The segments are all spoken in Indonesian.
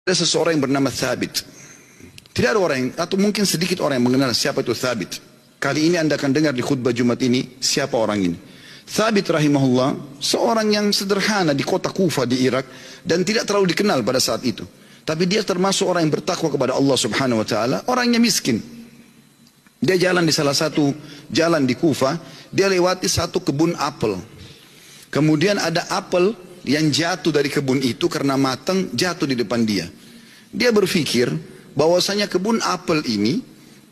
Ada seseorang yang bernama Thabit. Tidak ada orang atau mungkin sedikit orang yang mengenal siapa itu Thabit. Kali ini Anda akan dengar di khutbah Jumat ini siapa orang ini. Thabit rahimahullah seorang yang sederhana di kota Kufa di Irak dan tidak terlalu dikenal pada saat itu. Tapi dia termasuk orang yang bertakwa kepada Allah Subhanahu wa taala, orangnya miskin. Dia jalan di salah satu jalan di Kufa, dia lewati satu kebun apel. Kemudian ada apel yang jatuh dari kebun itu karena matang, jatuh di depan dia. Dia berpikir bahwasanya kebun apel ini,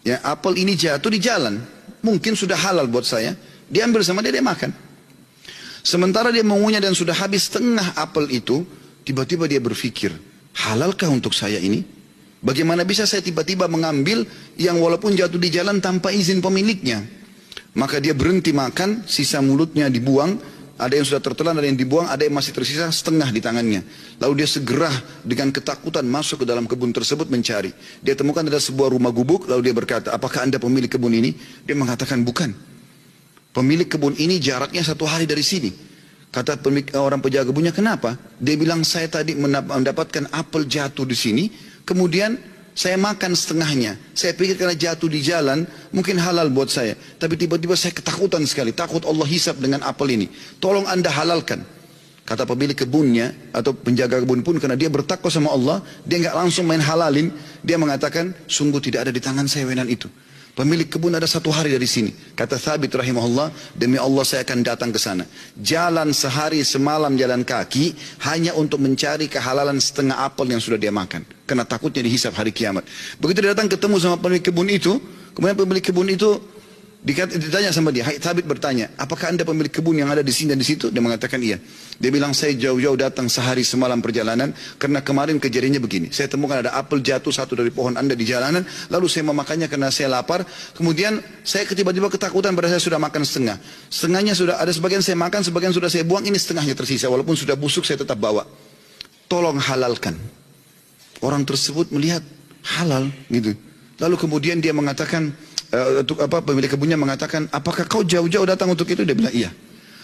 ya apel ini jatuh di jalan, mungkin sudah halal buat saya. Dia ambil sama dia makan. Sementara dia mengunyah dan sudah habis setengah apel itu, tiba-tiba dia berpikir, halalkah untuk saya ini? Bagaimana bisa saya tiba-tiba mengambil yang walaupun jatuh di jalan tanpa izin pemiliknya? Maka dia berhenti makan, sisa mulutnya dibuang. Ada yang sudah tertelan, ada yang dibuang, ada yang masih tersisa setengah di tangannya. Lalu dia segera dengan ketakutan masuk ke dalam kebun tersebut mencari. Dia temukan ada sebuah rumah gubuk, lalu dia berkata, apakah Anda pemilik kebun ini? Dia mengatakan, bukan. Pemilik kebun ini jaraknya 1 hari dari sini. Kata orang penjaga kebunnya, kenapa? Dia bilang, saya tadi mendapatkan apel jatuh di sini, kemudian saya makan setengahnya. Saya pikir karena jatuh di jalan, mungkin halal buat saya. Tapi tiba-tiba saya ketakutan sekali. Takut Allah hisab dengan apel ini. Tolong Anda halalkan. Kata pemilik kebunnya, atau penjaga kebun pun, karena dia bertakwa sama Allah, dia nggak langsung main halalin. Dia mengatakan, sungguh tidak ada di tangan saya wenan itu. Pemilik kebun ada 1 hari dari sini. Kata Thabit rahimahullah, demi Allah saya akan datang ke sana. Jalan sehari semalam jalan kaki, hanya untuk mencari kehalalan setengah apel yang sudah dia makan. Karena takutnya dihisab hari kiamat. Begitu dia datang ketemu sama pemilik kebun itu, kemudian pemilik kebun itu ditanya sama dia, Thabit bertanya, apakah Anda pemilik kebun yang ada di sini dan di situ? Dia mengatakan iya. Dia bilang, saya jauh-jauh datang sehari semalam perjalanan, karena kemarin kejadiannya begini. Saya temukan ada apel jatuh satu dari pohon Anda di jalanan, lalu saya memakannya karena saya lapar. Kemudian saya tiba-tiba ketakutan pada saya sudah makan setengah. Setengahnya sudah ada, sebagian saya makan, sebagian sudah saya buang, ini setengahnya tersisa. Walaupun sudah busuk saya tetap bawa. Tolong halalkan. Orang tersebut melihat halal gitu. Lalu kemudian dia mengatakan, pemilik kebunnya mengatakan, apakah kau jauh-jauh datang untuk itu? Dia bilang iya.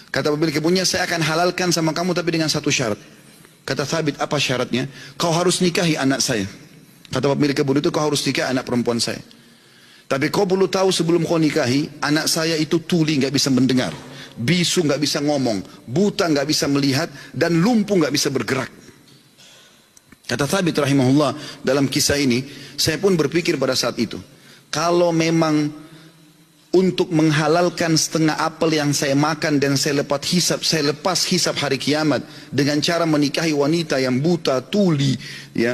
Kata pemilik kebunnya, saya akan halalkan sama kamu tapi dengan satu syarat. Kata Thabit, apa syaratnya? Kau harus nikahi anak saya. Kata pemilik kebun itu, kau harus nikahi anak perempuan saya. Tapi kau perlu tahu sebelum kau nikahi, anak saya itu tuli, nggak bisa mendengar, bisu nggak bisa ngomong, buta nggak bisa melihat, dan lumpuh nggak bisa bergerak. Kata Thabit rahimahullah, dalam kisah ini, saya pun berpikir pada saat itu, kalau memang untuk menghalalkan setengah apel yang saya makan dan saya lepas hisab hari kiamat dengan cara menikahi wanita yang buta, tuli, ya,